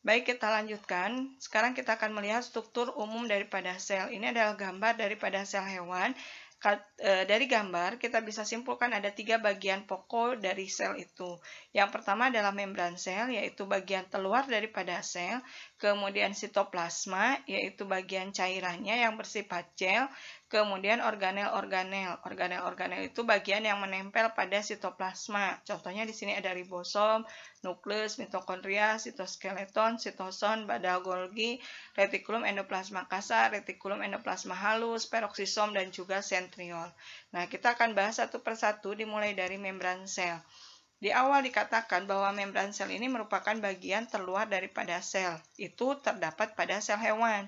Baik, kita lanjutkan. Sekarang kita akan melihat struktur umum daripada sel. Ini adalah gambar daripada sel hewan. Dari gambar, kita bisa simpulkan ada 3 bagian pokok dari sel itu. Yang pertama adalah membran sel, yaitu bagian terluar daripada sel. Kemudian sitoplasma, yaitu bagian cairannya yang bersifat gel. Kemudian organel-organel. Organel-organel itu bagian yang menempel pada sitoplasma. Contohnya di sini ada ribosom, nukleus, mitokondria, sitoskeleton, sitoson, badal Golgi, retikulum endoplasma kasar, retikulum endoplasma halus, peroksisom, dan juga sentriol. Nah, kita akan bahas satu persatu dimulai dari membran sel. Di awal dikatakan bahwa membran sel ini merupakan bagian terluar daripada sel. Itu terdapat pada sel hewan.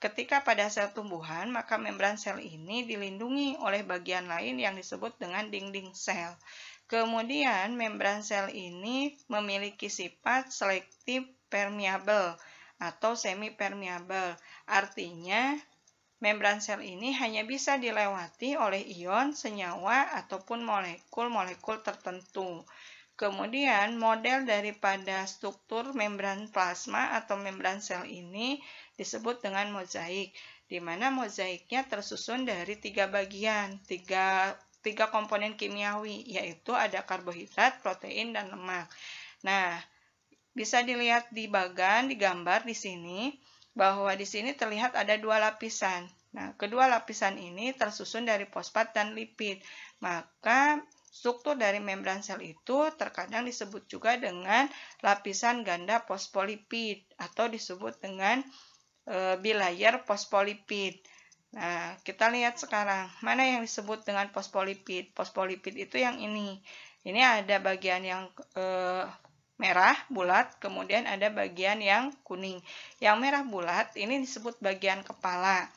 Ketika pada sel tumbuhan, maka membran sel ini dilindungi oleh bagian lain yang disebut dengan dinding sel. Kemudian, membran sel ini memiliki sifat selektif permeabel atau semi-permeabel. Artinya, membran sel ini hanya bisa dilewati oleh ion, senyawa, ataupun molekul-molekul tertentu. Kemudian, model daripada struktur membran plasma atau membran sel ini disebut dengan mozaik, di mana mozaiknya tersusun dari 3 bagian, tiga komponen kimiawi, yaitu ada karbohidrat, protein, dan lemak. Nah, bisa dilihat di gambar di sini, bahwa di sini terlihat ada 2 lapisan. Nah, kedua lapisan ini tersusun dari fosfat dan lipid. Maka, struktur dari membran sel itu terkadang disebut juga dengan lapisan ganda fosfolipid atau disebut dengan bilayer fosfolipid. Nah, kita lihat sekarang mana yang disebut dengan fosfolipid. Fosfolipid itu yang ini. Ini ada bagian yang merah bulat, kemudian ada bagian yang kuning. Yang merah bulat ini disebut bagian kepala.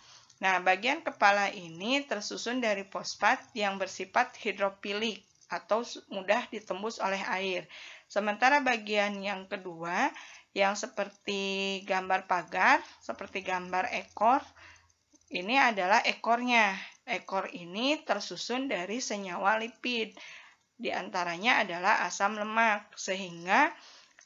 Nah, bagian kepala ini tersusun dari fosfat yang bersifat hidrofilik atau mudah ditembus oleh air. Sementara bagian yang kedua, yang seperti gambar pagar, seperti gambar ekor, ini adalah ekornya. Ekor ini tersusun dari senyawa lipid. Di antaranya adalah asam lemak, sehingga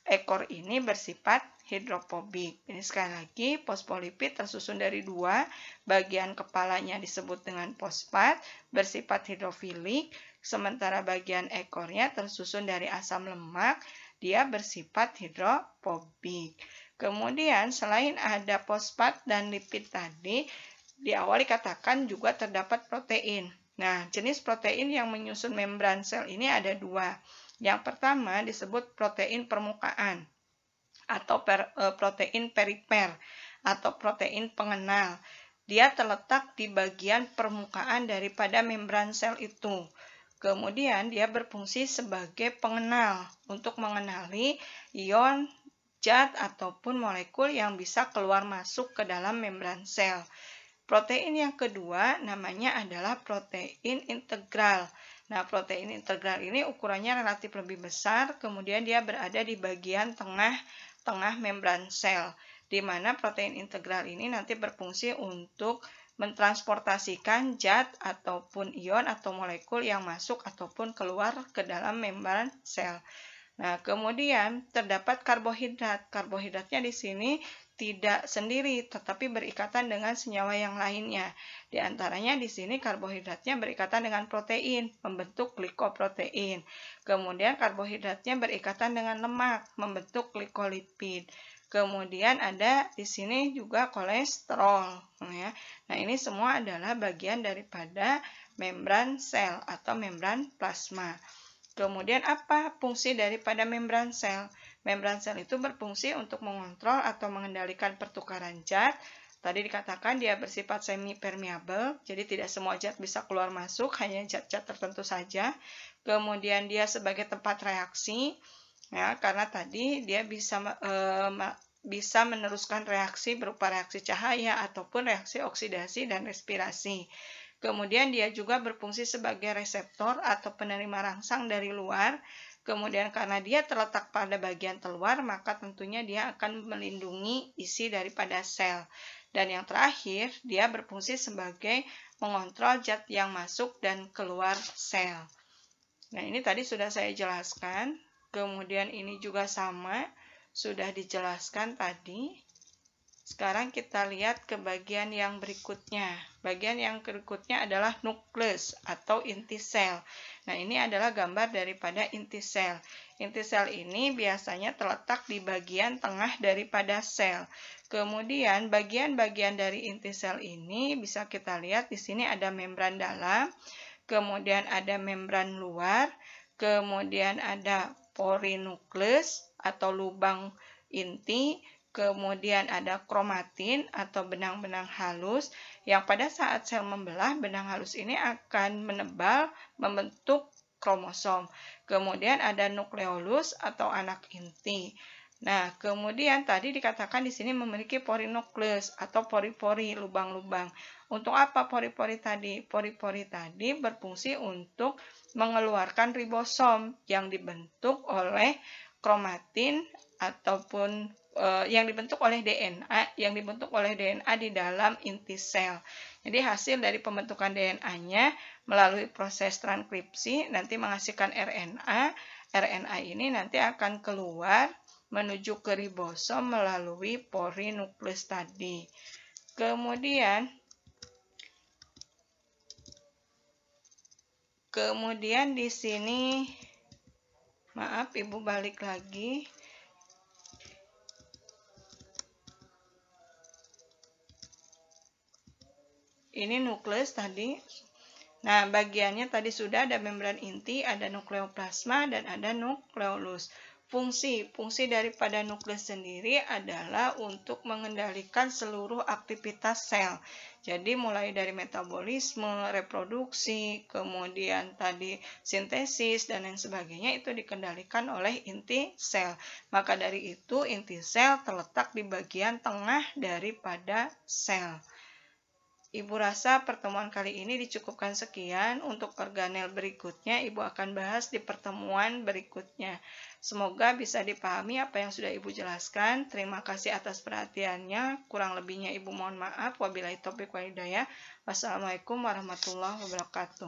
ekor ini bersifat hidrofobik. Ini sekali lagi, fosfolipid tersusun dari 2, bagian kepalanya disebut dengan fosfat, bersifat hidrofilik, sementara bagian ekornya tersusun dari asam lemak, dia bersifat hidrofobik. Kemudian, selain ada fosfat dan lipid tadi, di awal dikatakan juga terdapat protein. Nah, jenis protein yang menyusun membran sel ini ada 2. Yang pertama disebut protein permukaan atau protein periper atau protein pengenal. Dia terletak di bagian permukaan daripada membran sel itu. Kemudian dia berfungsi sebagai pengenal untuk mengenali ion, zat, ataupun molekul yang bisa keluar masuk ke dalam membran sel. Protein yang kedua namanya adalah protein integral. Nah, protein integral ini ukurannya relatif lebih besar, kemudian dia berada di bagian tengah membran sel, di mana protein integral ini nanti berfungsi untuk mentransportasikan zat ataupun ion atau molekul yang masuk ataupun keluar ke dalam membran sel. Nah, kemudian terdapat karbohidrat. Karbohidratnya di sini tidak sendiri, tetapi berikatan dengan senyawa yang lainnya. Di antaranya di sini karbohidratnya berikatan dengan protein, membentuk glikoprotein. Kemudian karbohidratnya berikatan dengan lemak, membentuk glikolipid. Kemudian ada di sini juga kolesterol. Ya. Nah, ini semua adalah bagian daripada membran sel atau membran plasma. Kemudian apa fungsi daripada membran sel? Membran sel itu berfungsi untuk mengontrol atau mengendalikan pertukaran zat. Tadi dikatakan dia bersifat semi-permeabel, jadi tidak semua zat bisa keluar masuk, hanya zat-zat tertentu saja. Kemudian dia sebagai tempat reaksi, ya, karena tadi dia bisa meneruskan reaksi berupa reaksi cahaya ataupun reaksi oksidasi dan respirasi. Kemudian dia juga berfungsi sebagai reseptor atau penerima rangsang dari luar. Kemudian karena dia terletak pada bagian terluar, maka tentunya dia akan melindungi isi daripada sel. Dan yang terakhir, dia berfungsi sebagai mengontrol zat yang masuk dan keluar sel. Nah, ini tadi sudah saya jelaskan. Kemudian ini juga sama. sudah dijelaskan tadi. Sekarang kita lihat ke bagian yang berikutnya. Bagian yang berikutnya adalah nukleus atau inti sel. Nah, ini adalah gambar daripada inti sel. Inti sel ini biasanya terletak di bagian tengah daripada sel. Kemudian bagian-bagian dari inti sel ini bisa kita lihat di sini ada membran dalam, kemudian ada membran luar, kemudian ada pori nukleus atau lubang inti, kemudian ada kromatin atau benang-benang halus yang pada saat sel membelah, benang halus ini akan menebal membentuk kromosom. Kemudian ada nukleolus atau anak inti. Nah, kemudian tadi dikatakan di sini memiliki pori nukleus atau pori-pori, lubang-lubang. Untuk apa pori-pori tadi? Pori-pori tadi berfungsi untuk mengeluarkan ribosom yang dibentuk oleh kromatin ataupun yang dibentuk oleh DNA, di dalam inti sel. Jadi hasil dari pembentukan DNA-nya melalui proses transkripsi nanti menghasilkan RNA. RNA ini nanti akan keluar menuju ke ribosom melalui pori nukleus tadi. Kemudian di sini, maaf Ibu balik lagi. Ini nukleus tadi. Nah, bagiannya tadi sudah ada membran inti, ada nukleoplasma, dan ada nukleolus. Fungsi daripada nukleus sendiri adalah untuk mengendalikan seluruh aktivitas sel. Jadi mulai dari metabolisme, reproduksi, kemudian tadi sintesis, dan lain sebagainya itu dikendalikan oleh inti sel. Maka dari itu inti sel terletak di bagian tengah daripada sel. Ibu rasa pertemuan kali ini dicukupkan sekian. Untuk organel berikutnya, Ibu akan bahas di pertemuan berikutnya. Semoga bisa dipahami apa yang sudah Ibu jelaskan. Terima kasih atas perhatiannya. Kurang lebihnya Ibu mohon maaf. Wabillahi taufiq wal hidayah. Wassalamualaikum warahmatullahi wabarakatuh.